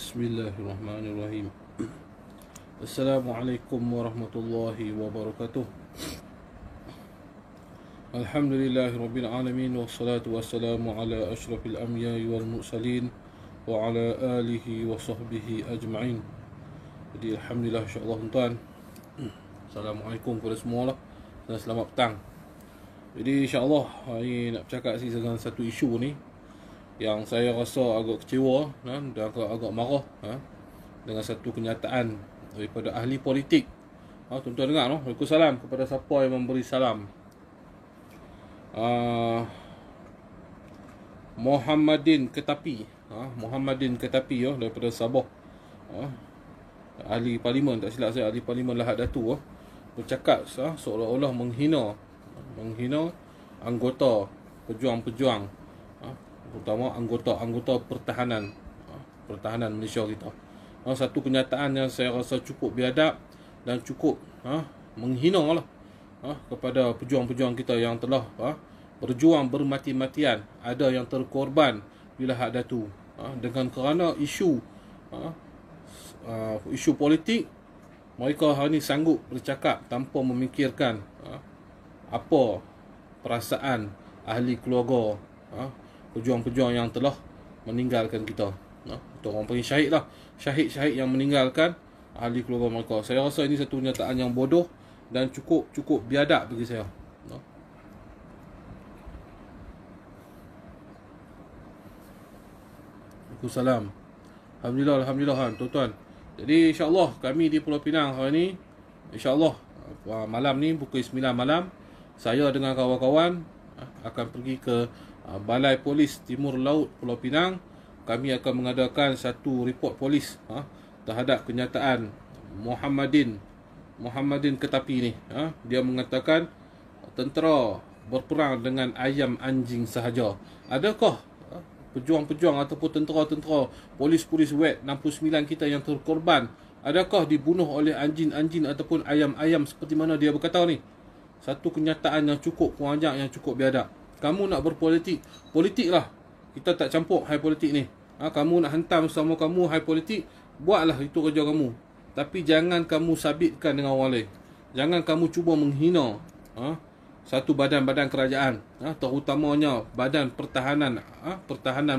Bismillahirrahmanirrahim. Assalamualaikum warahmatullahi wabarakatuh. Alhamdulillahirabbil alamin wassalatu wassalamu ala asyrafil anbiya'i wal mursalin wa ala alihi wa sahbihi ajma'in. Jadi alhamdulillah, insya-Allah tuan. Assalamualaikum kepada semua lah, dan selamat petang. Jadi insya-Allah hari nak bercakap tentang satu isu ni yang saya rasa agak kecewa dan agak marah dengan satu kenyataan daripada ahli politik. Tuan-tuan dengar, Waalaikumsalam kepada siapa yang memberi salam. Muhammadin Ketapi, Muhammadin Ketapi daripada Sabah, ahli parlimen, tak silap saya, ahli parlimen Lahad Datu, bercakap seolah-olah menghina anggota pejuang-pejuang, terutama anggota pertahanan Malaysia kita. Satu kenyataan yang saya rasa cukup biadab dan cukup menghina lah kepada pejuang-pejuang kita yang telah berjuang bermati-matian. Ada yang terkorban di Lahad Datu dengan kerana isu politik. Mereka hari ini sanggup bercakap tanpa memikirkan apa perasaan ahli keluarga pejuang-pejuang yang telah meninggalkan kita. Itu orang panggil syahid lah. Syahid-syahid yang meninggalkan ahli keluarga mereka. Saya rasa ini satu kenyataan yang bodoh dan cukup biadab bagi saya. Waalaikumsalam. Alhamdulillah tuan-tuan. Jadi insya-Allah kami di Pulau Pinang hari ni, insya-Allah malam ni pukul 9 malam, saya dengan kawan-kawan akan pergi ke Balai Polis Timur Laut Pulau Pinang. Kami akan mengadakan satu report polis terhadap kenyataan Muhammadin Ketapi ni. Dia mengatakan tentera berperang dengan ayam anjing sahaja. Adakah pejuang-pejuang ataupun tentera-tentera polis-polis WET 69 kita yang terkorban, adakah dibunuh oleh anjing-anjing ataupun ayam-ayam seperti mana dia berkata ni? Satu kenyataan yang cukup kurang ajar, yang cukup biadab. Kamu nak berpolitik, politiklah. Kita tak campur hal politik ni. Kamu nak hentam sama kamu hal politik, buatlah, itu kerja kamu. Tapi jangan kamu sabitkan dengan orang lain. Jangan kamu cuba menghina satu badan-badan kerajaan, terutamanya badan pertahanan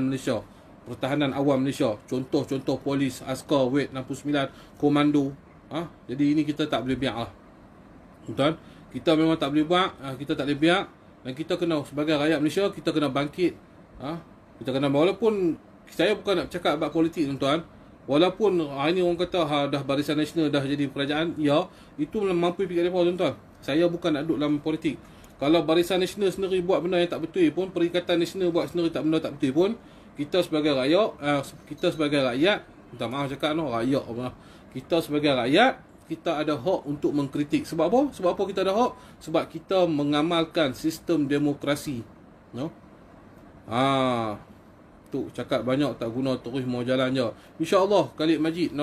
Malaysia, pertahanan awam Malaysia. Contoh-contoh polis, askar, WET 69, komando. Jadi ini kita tak boleh biar lah, betul? Kita memang tak boleh buat, kita tak boleh biar. Dan kita kena, sebagai rakyat Malaysia, kita kena bangkit. Kita kena, walaupun saya bukan nak cakap about politik, tuan-tuan. Walaupun hari ni orang kata dah Barisan Nasional dah jadi kerajaan, ya, itu mampu fikir mereka, tuan-tuan. Saya bukan nak duduk dalam politik. Kalau Barisan Nasional sendiri buat benda yang tak betul pun, Perikatan Nasional buat sendiri benda tak betul pun, kita sebagai rakyat, minta maaf cakap rakyat, kita sebagai rakyat, kita ada hak untuk mengkritik. Sebab apa? Sebab apa kita ada hak? Sebab kita mengamalkan sistem demokrasi. Tu cakap banyak tak guna, terus mau jalan je. InsyaAllah Khalid Majid,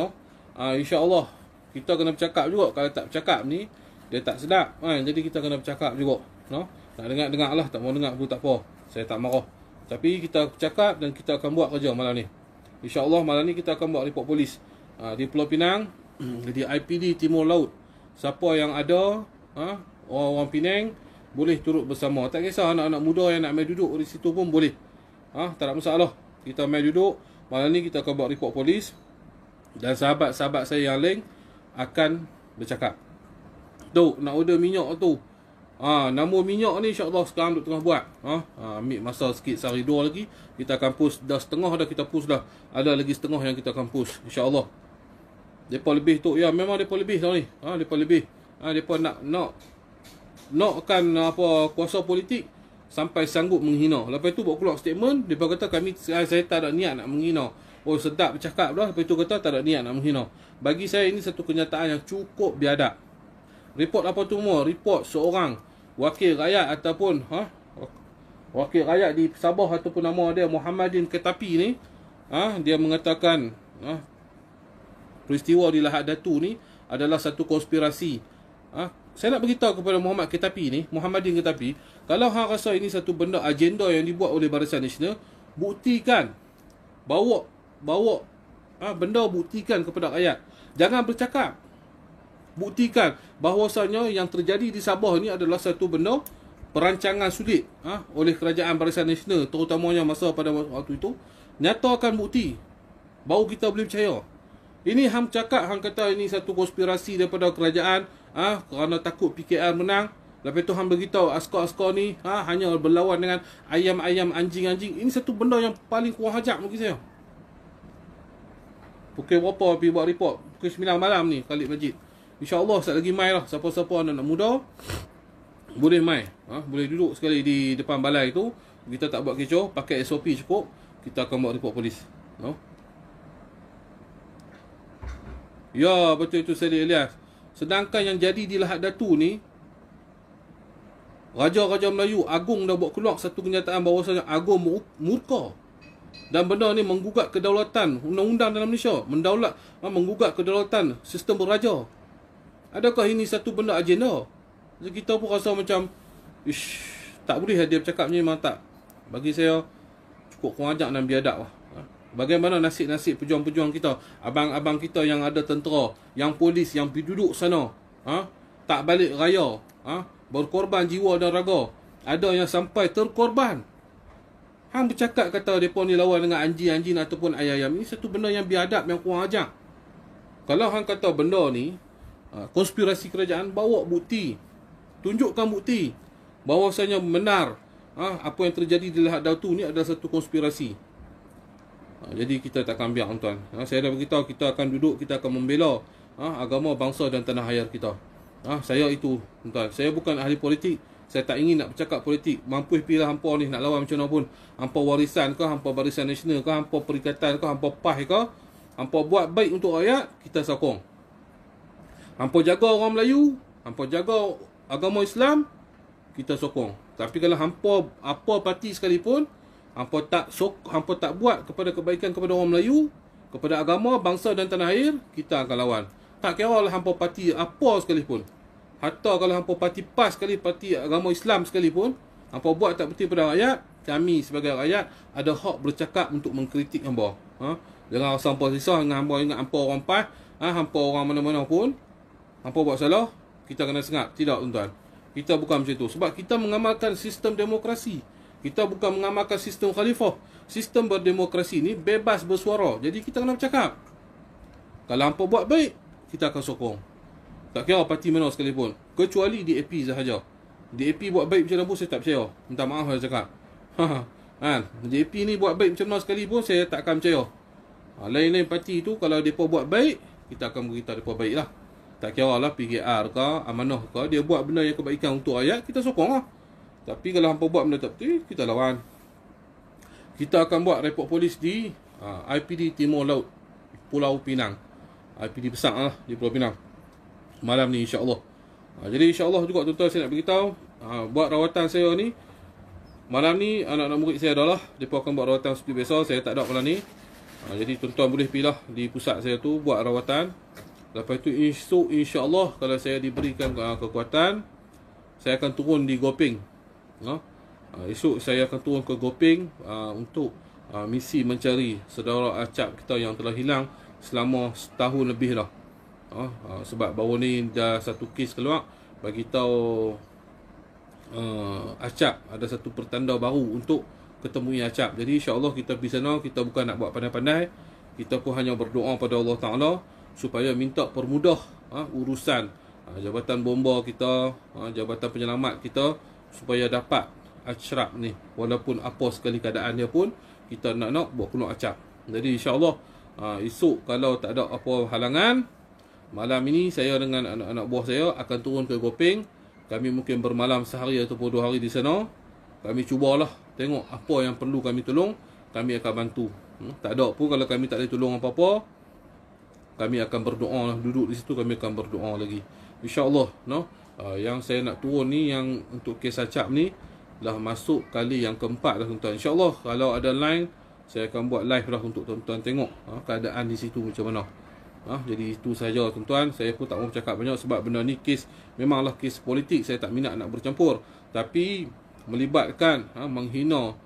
InsyaAllah kita kena bercakap juga. Kalau tak bercakap ni, dia tak sedap, jadi kita kena bercakap juga. Nak dengar lah, tak mau dengar pun tak apa, saya tak marah. Tapi kita bercakap dan kita akan buat kerja malam ni. InsyaAllah malam ni kita akan buat report polis di Pulau Pinang, di IPD Timur Laut. Siapa yang ada orang-orang Penang boleh turut bersama. Tak kisah anak-anak muda yang nak main duduk di situ pun boleh. Tak ada masalah. Kita main duduk. Malam ni kita akan buat report polis. Dan sahabat-sahabat saya yang lain akan bercakap. Tu, nak order minyak tu. Nama minyak ni insya-Allah sekarang duk tengah buat. Ambil masa sikit, sehari dua lagi. Kita akan push. Dah setengah dah kita push dah. Ada lagi setengah yang kita akan push, insya-Allah. Depa lebih tu, ya memang depa lebih tahun ni. Depa lebih. Depa nakkan kuasa politik sampai sanggup menghina. Lepas tu buat keluar statement, depa kata saya tak ada niat nak menghina. Oh, sedap bercakap dah. Lepas tu kata tak ada niat nak menghina. Bagi saya ini satu kenyataan yang cukup biadab. Report apa tu semua? Report seorang wakil rakyat ataupun wakil rakyat di Sabah ataupun nama dia Muhammadin Ketapi ni, dia mengatakan peristiwa di Lahad Datu ni adalah satu konspirasi. Saya nak beritahu kepada Muhammadin Ketapi, kalau hang rasa ini satu benda agenda yang dibuat oleh Barisan Nasional, buktikan. Bawa benda buktikan kepada rakyat. Jangan bercakap. Buktikan bahawasanya yang terjadi di Sabah ni adalah satu benda perancangan sulit oleh Kerajaan Barisan Nasional, terutamanya masa pada waktu itu. Nyatakan bukti, baru kita boleh percaya. Ini hang cakap, hang kata ini satu konspirasi daripada kerajaan kerana takut PKR menang. Lepas tu hang beritahu askar-askar ni hanya berlawan dengan ayam-ayam, anjing-anjing. Ini satu benda yang paling kurang ajar bagi saya. Pukul berapa pergi buat report? Pukul 9 malam ni Khalid Majid. InsyaAllah sekali lagi mai lah. Siapa-siapa anak muda boleh mai. Boleh duduk sekali di depan balai tu. Kita tak buat kecoh, pakai SOP cukup. Kita akan buat report polis. Ya, betul itu Saidi Ilyas. Sedangkan yang jadi di Lahad Datu ni, Raja-Raja Melayu Agung dah buat keluar satu kenyataan bahawasanya Agung murka. Dan benda ni menggugat kedaulatan undang-undang dalam Malaysia. Menggugat kedaulatan sistem beraja. Adakah ini satu benda agenda? Jadi kita pun rasa macam tak boleh dia bercakap ni, memang tak. Bagi saya cukup kurang ajar dan biadab lah. Bagaimana nasib-nasib pejuang-pejuang kita, abang-abang kita yang ada tentera, yang polis, yang pergi duduk sana, tak balik raya, berkorban jiwa dan raga. Ada yang sampai terkorban. Hang bercakap kata mereka ni lawan dengan anjing-anjing ataupun ayam-ayam. Ini satu benda yang biadab, yang kurang ajar. Kalau hang kata benda ni konspirasi kerajaan, bawa bukti. Tunjukkan bukti bahawasanya benar apa yang terjadi di Lahad Datu ni adalah satu konspirasi. Jadi kita tak akan biar, tuan. Saya dah beritahu, kita akan duduk, kita akan membela agama, bangsa dan tanah air kita. Saya itu, tuan. Saya bukan ahli politik. Saya tak ingin nak bercakap politik. Mampu pilih hampa ni nak lawan macam mana pun. Hampa warisan ke, hampa Barisan Nasional ke, hampa perikatan ke, hampa PAS ke, hampa buat baik untuk rakyat, kita sokong. Hampa jaga orang Melayu, hampa jaga agama Islam, kita sokong. Tapi kalau hampa apa parti sekalipun, hampa tak buat kepada kebaikan kepada orang Melayu, kepada agama, bangsa dan tanah air, kita akan lawan. Tak kira lah hampa parti apa sekalipun. Hatta kalau hampa parti PAS sekali, parti agama Islam sekalipun, hampa buat tak betul pada rakyat, kami sebagai rakyat ada hak bercakap untuk mengkritik hampa. Jangan rasa hampa risau dengan hampa ingat hampa orang PAS, hampa orang mana-mana pun, hampa buat salah, kita kena sengat. Tidak, tuan-tuan. Kita bukan macam itu. Sebab kita mengamalkan sistem demokrasi. Kita bukan mengamalkan sistem khalifah. Sistem berdemokrasi ni bebas bersuara. Jadi kita kena bercakap. Kalau hampa buat baik, kita akan sokong. Tak kira parti mana sekalipun. Kecuali DAP sahaja. DAP buat baik macam mana pun saya tak percaya. Minta maaf saya cakap. DAP ni buat baik macam mana sekalipun saya tak akan percaya. Lain-lain parti tu, kalau mereka buat baik, kita akan beritahu mereka baik lah. Tak kira lah PKR ke, amanah ke, dia buat benda yang kebaikan untuk rakyat, kita sokong lah. Tapi kalau hampa buat benda tak betul, kita lawan. Kita akan buat report polis di IPD Timur Laut, Pulau Pinang. IPD besar lah di Pulau Pinang. Malam ni insyaAllah. Jadi insyaAllah juga tuan-tuan, saya nak beritahu, buat rawatan saya ni malam ni, anak-anak murid saya adalah, mereka akan buat rawatan seperti biasa. Saya tak ada malam ni. Jadi tuan-tuan boleh pilih di pusat saya tu buat rawatan. Lepas tu esok insyaAllah, kalau saya diberikan kekuatan, saya akan turun di Gopeng. Esok saya akan turun ke Gopeng untuk misi mencari saudara acap kita yang telah hilang selama setahun lebih lah. Sebab baru ni dah satu kes keluar bagi tahu acap ada satu pertanda baru untuk ketemui acap. Jadi insyaAllah kita pergi sana, kita bukan nak buat pandai-pandai, kita pun hanya berdoa pada Allah Ta'ala supaya minta permudah urusan jabatan bomba kita, jabatan penyelamat kita, supaya dapat acap ni. Walaupun apa sekali keadaan dia pun, kita nak buat keluar acap. Jadi insyaAllah esok kalau tak ada apa halangan, malam ini saya dengan anak-anak buah saya akan turun ke Gopeng. Kami mungkin bermalam sehari ataupun 2 hari di sana. Kami cubalah tengok apa yang perlu kami tolong, kami akan bantu. Tak ada pun kalau kami tak boleh tolong apa-apa, kami akan berdoa lah. Duduk di situ kami akan berdoa lagi, InsyaAllah. Yang saya nak turun ni, yang untuk kes acap ni, dah masuk kali yang keempat dah tuan-tuan. InsyaAllah kalau ada line, saya akan buat live lah untuk tuan-tuan tengok keadaan di situ macam mana. Jadi itu sahaja tuan-tuan. Saya pun tak mau bercakap banyak sebab benda ni kes, memanglah kes politik. Saya tak minat nak bercampur. Tapi melibatkan menghina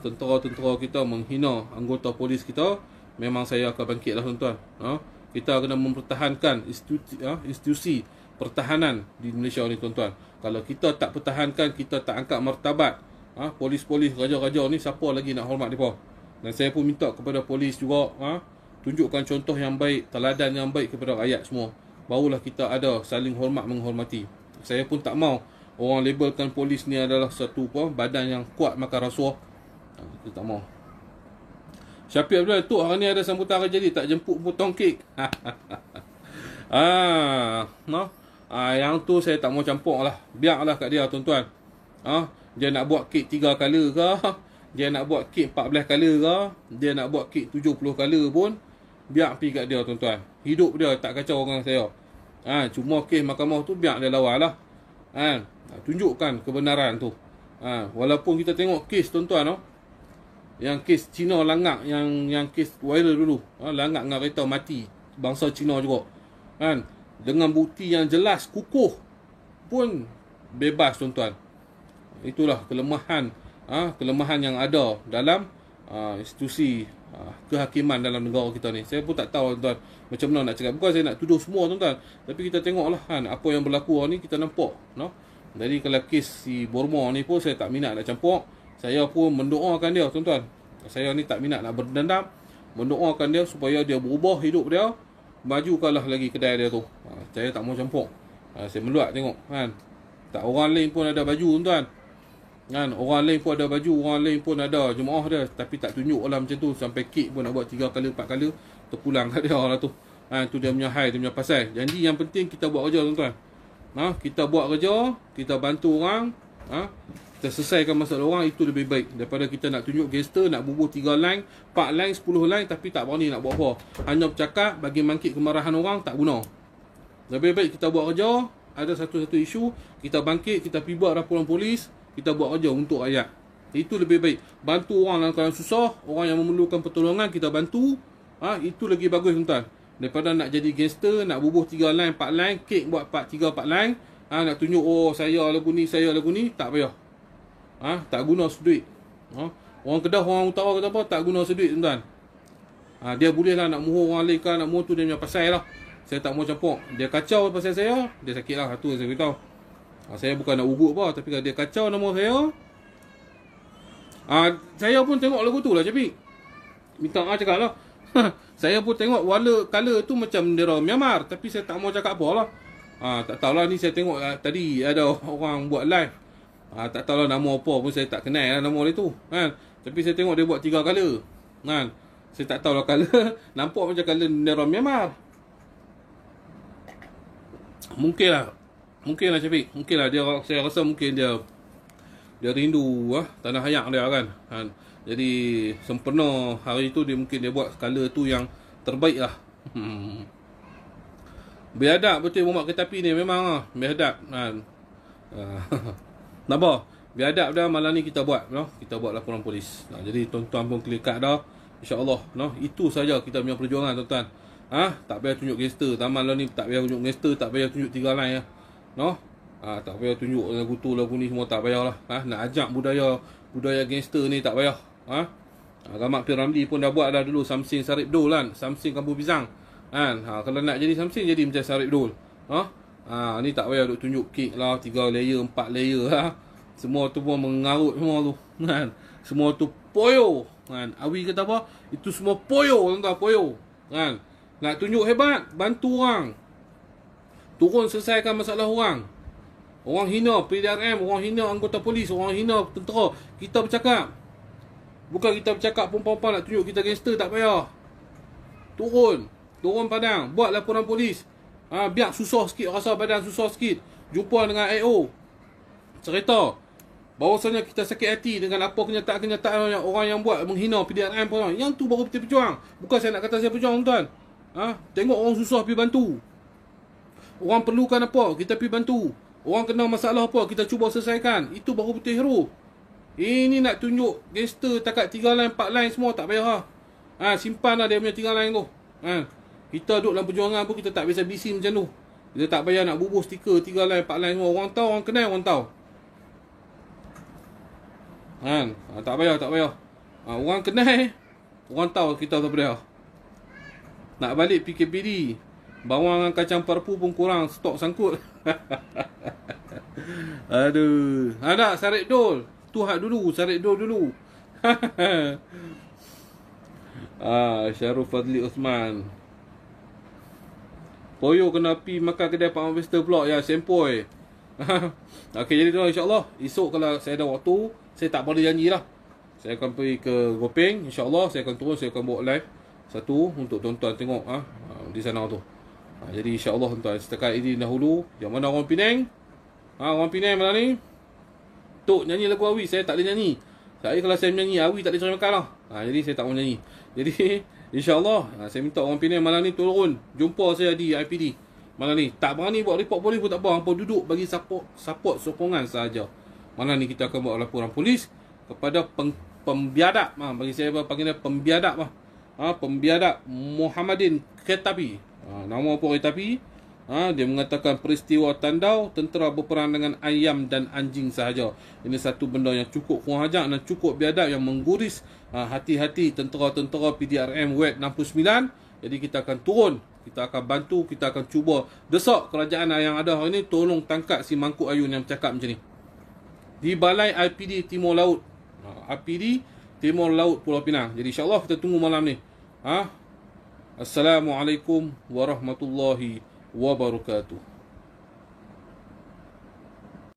tentera-tentera kita, menghina anggota polis kita, memang saya akan bangkit lah tuan-tuan. Kita kena mempertahankan institusi pertahanan di Malaysia ni tuan-tuan. Kalau kita tak pertahankan, kita tak angkat martabat polis-polis, raja-raja ni, siapa lagi nak hormat mereka? Dan saya pun minta kepada polis juga, tunjukkan contoh yang baik, teladan yang baik kepada rakyat semua. Barulah kita ada saling hormat menghormati. Saya pun tak mau orang labelkan polis ni adalah satu badan yang kuat makan rasuah. Kita tak mau. Syafiq Abdul, tu hari ni ada sambutan hari jadi, tak jemput potong kek. Yang tu saya tak mau campur lah. Biarlah kat dia tuan-tuan. Dia nak buat kek 3 color ke, dia nak buat kek 14 color ke, dia nak buat kek 70 color pun, biar pergi kat dia tuan-tuan. Hidup dia tak kacau orang saya. Cuma kes mahkamah tu biar dia lawan lah. Tunjukkan kebenaran tu. Walaupun kita tengok kes tuan-tuan, yang kes Cina langak, yang kes viral dulu, langak dengan kereta mati, bangsa Cina juga, dengan bukti yang jelas, kukuh, pun bebas tuan-tuan. Itulah kelemahan yang ada dalam institusi kehakiman dalam negara kita ni. Saya pun tak tahu tuan-tuan macam mana nak cakap. Bukan saya nak tuduh semua tuan-tuan, tapi kita tengoklah apa yang berlaku ni, kita nampak. Jadi kalau kes si Burma ni pun saya tak minat nak campur. Saya pun mendoakan dia tuan-tuan. Saya ni tak minat nak berdendam, mendoakan dia supaya dia berubah hidup dia, majukanlah lagi kedai dia tu. Saya tak mau campur. Saya meluat tengok tak, orang lain pun ada baju tuan-tuan. Orang lain pun ada baju, orang lain pun ada jemaah dia, tapi tak tunjuk lah macam tu. Sampai kek pun nak buat 3 kali 4 kali, terpulang kat dia lah tu. Tu dia punya high, dia punya pasal. Jadi yang penting kita buat kerja tuan-tuan. Kita buat kerja, kita bantu orang, kita selesaikan masalah orang, itu lebih baik daripada kita nak tunjuk gangster, nak bubuh 3 line, 4 line, 10 line, tapi tak berani nak buat apa. Hanya bercakap bagi mangkit kemarahan orang, tak guna. Lebih baik kita buat kerja, ada satu-satu isu, kita bangkit, kita pergi buat laporan polis, kita buat kerja untuk rakyat. Itu lebih baik. Bantu orang dalam keadaan susah, orang yang memerlukan pertolongan, kita bantu. Itu lagi bagus tuan-tuan, daripada nak jadi gangster, nak bubuh 3 line, 4 line, kek buat 3, 4 line, nak tunjuk saya lagu ni, tak payah. Tak guna seduit. Orang Kedah, orang utara kata apa, tak guna seduit tuan-tuan. Dia bolehlah nak muhur orang lain, nak muhur tu dia punya pasal lah. Saya tak mau campur. Dia kacau pasal saya, dia sakit lah. Itu yang saya beritahu. Saya bukan nak ugut apa, tapi kalau dia kacau nama saya, saya pun tengok lagu tu lah Syafiq. Minta cakap lah. Saya pun tengok warna color tu macam bendera Myanmar, tapi saya tak mau cakap apa lah. Tak tahulah ni, saya tengok tadi ada orang buat live. Tak tahulah nama apa pun, saya tak kenal lah nama dia tu. Tapi saya tengok dia buat 3 color. Saya tak tahulah color. Nampak macam color bendera Myanmar. Mungkinlah Syafiq. Mungkinlah dia, saya rasa mungkin dia rindu tanah ayak dia kan. Jadi sempena hari tu mungkin dia buat color tu yang terbaik lah. Biadab betul Muhammad Ketapi ni, memang biadab. Nampak? Biadab dah, malam ni kita buat kita buat laporan polis. Jadi tuan-tuan pun clear cut dah, InsyaAllah. Itu saja kita punya perjuangan tuan-tuan. Tak payah tunjuk gangster. Taman lah ni tak payah tunjuk gangster, tak payah tunjuk 3 line tak payah tunjuk lagu tu, lagu ni, semua tak payah lah. Nak ajak budaya gangster ni tak payah. Gamak P. Ramli pun dah buat dah dulu, Samsing Sarip Dol kan, Samsing Kampung Pisang kalau nak jadi Samsing, jadi macam Sarip Dol. Ni tak payah duk tunjuk kek lah 3 layer, 4 layer semua tu pun mengarut semua tu semua tu poyo Awi kata apa, itu semua poyo tuan-tuan, poyo nak tunjuk hebat, bantu orang, turun selesaikan masalah orang. Orang hina PDRM, orang hina anggota polis, orang hina tentera, kita bercakap. Bukan kita bercakap perempuan-perempuan nak tunjuk kita gangster, tak payah. Turun padang, buat laporan polis. Biar susah sikit, rasa badan susah sikit, jumpa dengan AO, cerita bahawasanya kita sakit hati dengan apa kenyataan-kenyataan yang orang yang buat menghina PDRM pun. Yang tu baru kita berjuang. Bukan saya nak kata saya berjuang tuan. Tengok orang susah pergi bantu. Orang perlukan apa, kita pergi bantu. Orang kena masalah apa, kita cuba selesaikan. Itu baru betul hero. Ini nak tunjuk gangster takat 3 line, 4 line semua, tak payah simpan lah dia punya 3 line tu. Kita duduk dalam perjuangan pun kita tak biasa bisi macam tu. Kita tak payah nak bubuh stiker 3 line, 4 line semua. Orang tahu, orang kenal, orang tahu. Tak payah. Orang kenal, orang tahu kita tak payah. Nak balik PKPD. Bawang dengan kacang parpu pun kurang, stok sangkut. Aduh. Ada Sarik Dol. Tu hak dulu, Sarik Dol dulu. Syarul Fadli Osman. Poyo kena pi makan kedai Pak Master pula. Ya, sempoi. Okey, jadi tu insya-Allah esok kalau saya ada waktu, saya tak boleh janji lah. Saya akan pergi ke Gopeng, insya-Allah saya akan turun, saya akan buat live satu untuk tuan-tuan tengok di sana tu. Jadi insya-Allah tuan-tuan, setakat ini dahulu. Yang mana orang Penang? Orang Penang mana ni? Tok nyanyi lagu Awi, saya tak boleh nyanyi. Saya kalau saya menyanyi Awi tak boleh cari makan lah. Jadi saya tak mau nyanyi. Jadi insya-Allah saya minta orang Penang malam ni turun jumpa saya di IPD. Malam ni tak berani buat report polis pun tak apa, hangpa duduk bagi support sokongan sahaja. Malam ni kita akan buat laporan polis kepada pembiadab. Bagi saya panggil dia pembiadab lah. Pembiadab Muhammadin Ketapi. Nama apa Ketapi? Dia mengatakan peristiwa tandau tentera berperang dengan ayam dan anjing sahaja. Ini satu benda yang cukup kurang ajar dan cukup biadab yang mengguris hati-hati tentera-tentera PDRM WET 69. Jadi kita akan turun, kita akan bantu, kita akan cuba desak kerajaan yang ada hari ini tolong tangkap si Mangkuk Ayun yang cakap macam ni. Di Balai IPD Timur Laut. IPD Timur Laut Pulau Pinang. Jadi insya-Allah kita tunggu malam ni. Assalamualaikum warahmatullahi wabarakatuh.